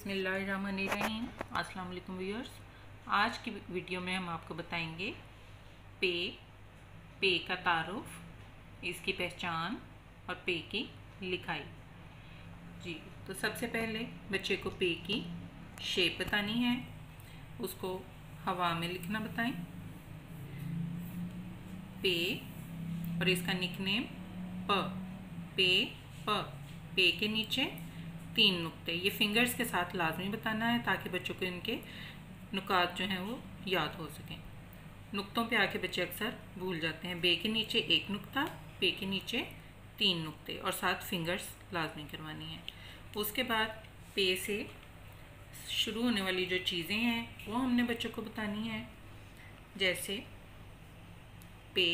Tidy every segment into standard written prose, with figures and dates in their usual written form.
बिस्मिल्लाहिर्रहमानिर्रहीम। अस्सलाम वालेकुम व्यूअर्स। आज की वीडियो में हम आपको बताएंगे पे का तारुफ, इसकी पहचान और पे की लिखाई। जी, तो सबसे पहले बच्चे को पे की शेप बतानी है, उसको हवा में लिखना बताएं पे, और इसका निकनेम प। पे के नीचे 3 नुक्ते, ये फिंगर्स के साथ लाजमी बताना है ताकि बच्चों को इनके नुकात जो हैं वो याद हो सकें। नुक्तों पे आके बच्चे अक्सर भूल जाते हैं। बे के नीचे 1 नुक्ता, पे के नीचे 3 नुक्ते और 7 फिंगर्स लाजमी करवानी है। उसके बाद पे से शुरू होने वाली जो चीज़ें हैं वो हमने बच्चों को बतानी है, जैसे पे,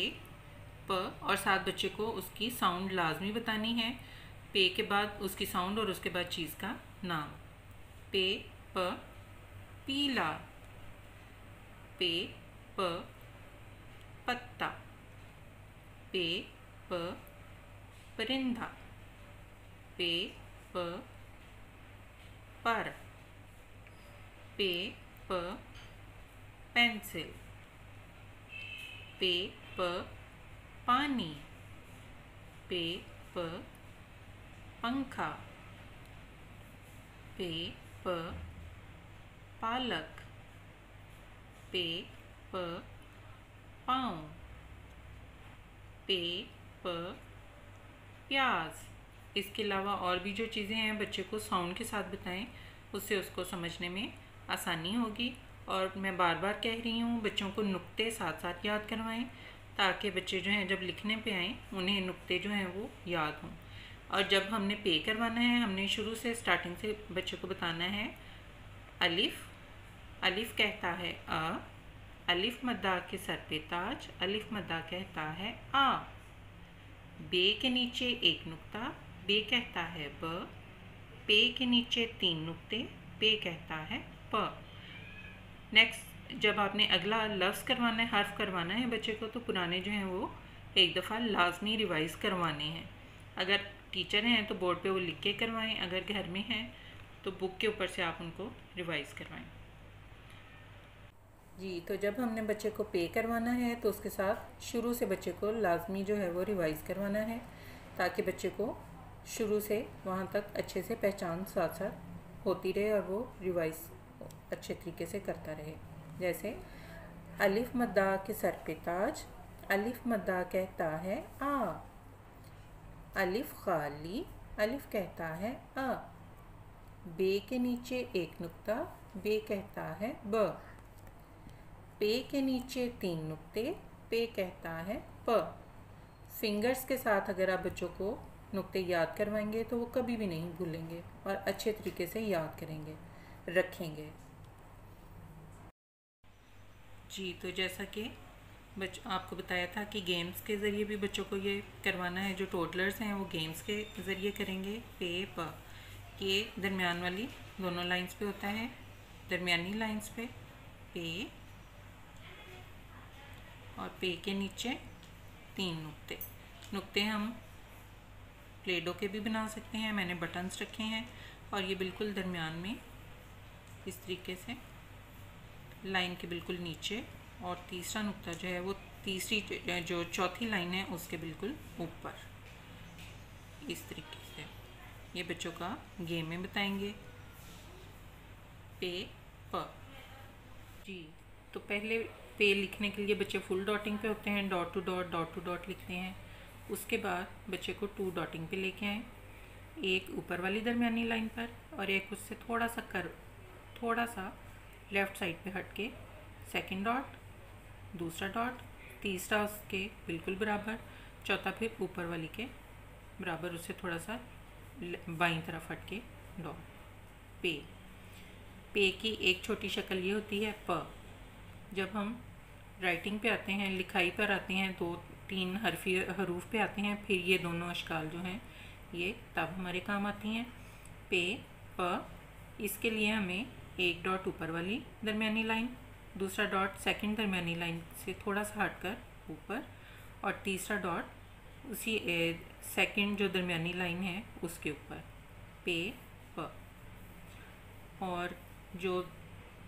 प, और साथ बच्चे को उसकी साउंड लाजमी बतानी है। पे के बाद उसकी साउंड और उसके बाद चीज़ का नाम। पे प पीला, पे प पत्ता, पे प परिंदा, पे प पर, पे प पेंसिल, पे प पानी, पे प पंखा, पे प पालक, पे प पाँव, पे प प्याज। इसके अलावा और भी जो चीज़ें हैं बच्चे को साउंड के साथ बताएं, उससे उसको समझने में आसानी होगी। और मैं बार बार कह रही हूँ, बच्चों को नुक्ते साथ साथ याद करवाएं ताकि बच्चे जो हैं जब लिखने पे आएँ उन्हें नुक्ते जो हैं वो याद हों। और जब हमने पे करवाना है, हमने शुरू से स्टार्टिंग से बच्चे को बताना है अलिफ। अलिफ कहता है अ, अलिफ मद्दा के सर पे ताज, अलिफ मद्दा कहता है आ। बे के नीचे 1 नुक्ता, बे कहता है ब। पे के नीचे 3 नुक्ते, पे कहता है प। नेक्स्ट, जब आपने अगला लफ्ज़ करवाना है, हर्फ करवाना है बच्चे को, तो पुराने जो हैं वो एक दफ़ा लाजमी रिवाइज़ करवाने हैं। अगर टीचर हैं तो बोर्ड पे वो लिख के करवाएं, अगर घर में हैं तो बुक के ऊपर से आप उनको रिवाइज़ करवाएं। जी, तो जब हमने बच्चे को पे करवाना है तो उसके साथ शुरू से बच्चे को लाजमी जो है वो रिवाइज़ करवाना है ताकि बच्चे को शुरू से वहाँ तक अच्छे से पहचान साथ साथ होती रहे और वो रिवाइज़ अच्छे तरीके से करता रहे। जैसे अलिफ मद्दा के सर पे ताज, अलिफ मद्दा कहता है आ। अलिफ खाली, अलिफ कहता है अ। बे के नीचे 1 नुक्ता, बे कहता है ब। पे के नीचे 3 नुक्ते, पे कहता है प। फिंगर्स के साथ अगर आप बच्चों को नुक्ते याद करवाएंगे तो वो कभी भी नहीं भूलेंगे और अच्छे तरीके से याद करेंगे, रखेंगे। जी, तो जैसा कि आपको बताया था कि गेम्स के ज़रिए भी बच्चों को ये करवाना है। जो टोडलर्स हैं वो गेम्स के ज़रिए करेंगे। पे प, ये दरमियान वाली दोनों लाइंस पे होता है, दरमियानी लाइंस पे पे, और पे के नीचे 3 नुक्ते। नुक्ते हम प्लेडो के भी बना सकते हैं, मैंने बटन्स रखे हैं, और ये बिल्कुल दरमियान में इस तरीके से लाइन के बिल्कुल नीचे, और तीसरा नुक्ता जो है वो तीसरी जो चौथी लाइन है उसके बिल्कुल ऊपर, इस तरीके से ये बच्चों का गेम में बताएंगे। पे प। जी, तो पहले पे लिखने के लिए बच्चे फुल डॉटिंग पे होते हैं, डॉट टू डॉट लिखते हैं। उसके बाद बच्चे को 2 डॉटिंग पे लेके आएँ, एक ऊपर वाली दरमियानी लाइन पर और एक उससे थोड़ा सा लेफ़्ट साइड पे हट के सेकेंड डॉट, दूसरा डॉट, तीसरा उसके बिल्कुल बराबर, चौथा फिर ऊपर वाली के बराबर, उससे थोड़ा सा बाईं तरफ हट के डॉट। पे की एक छोटी शक्ल ये होती है प। जब हम राइटिंग पे आते हैं, लिखाई पर आते हैं, 2-3 हरूफ पे आते हैं, फिर ये दोनों अशकाल जो हैं ये तब हमारे काम आती हैं। पे प, इसके लिए हमें 1 डॉट ऊपर वाली दरमियानी लाइन, दूसरा डॉट सेकंड दरमियानी लाइन से थोड़ा सा हटकर ऊपर, और तीसरा डॉट उसी सेकंड जो दरमियानी लाइन है उसके ऊपर। पे प। और जो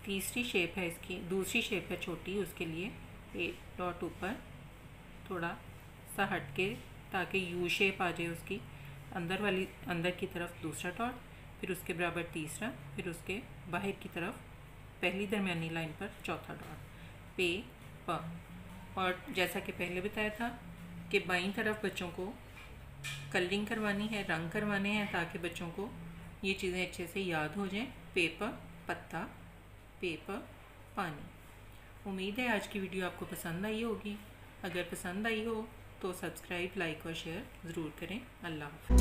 तीसरी शेप है इसकी, दूसरी शेप है छोटी, उसके लिए एक डॉट ऊपर थोड़ा सा हट के, ताकि यू शेप आ जाए उसकी, अंदर की तरफ दूसरा डॉट, फिर उसके बराबर तीसरा, फिर उसके बाहर की तरफ पहली दरमियानी लाइन पर चौथा डॉट, पे प। और जैसा कि पहले बताया था कि बाईं तरफ बच्चों को कलरिंग करवानी है, रंग करवाने हैं, ताकि बच्चों को ये चीज़ें अच्छे से याद हो जाएं। पेपर पत्ता, पेपर पानी। उम्मीद है आज की वीडियो आपको पसंद आई होगी। अगर पसंद आई हो तो सब्सक्राइब, लाइक और शेयर ज़रूर करें। अल्लाह हाफ़िज़।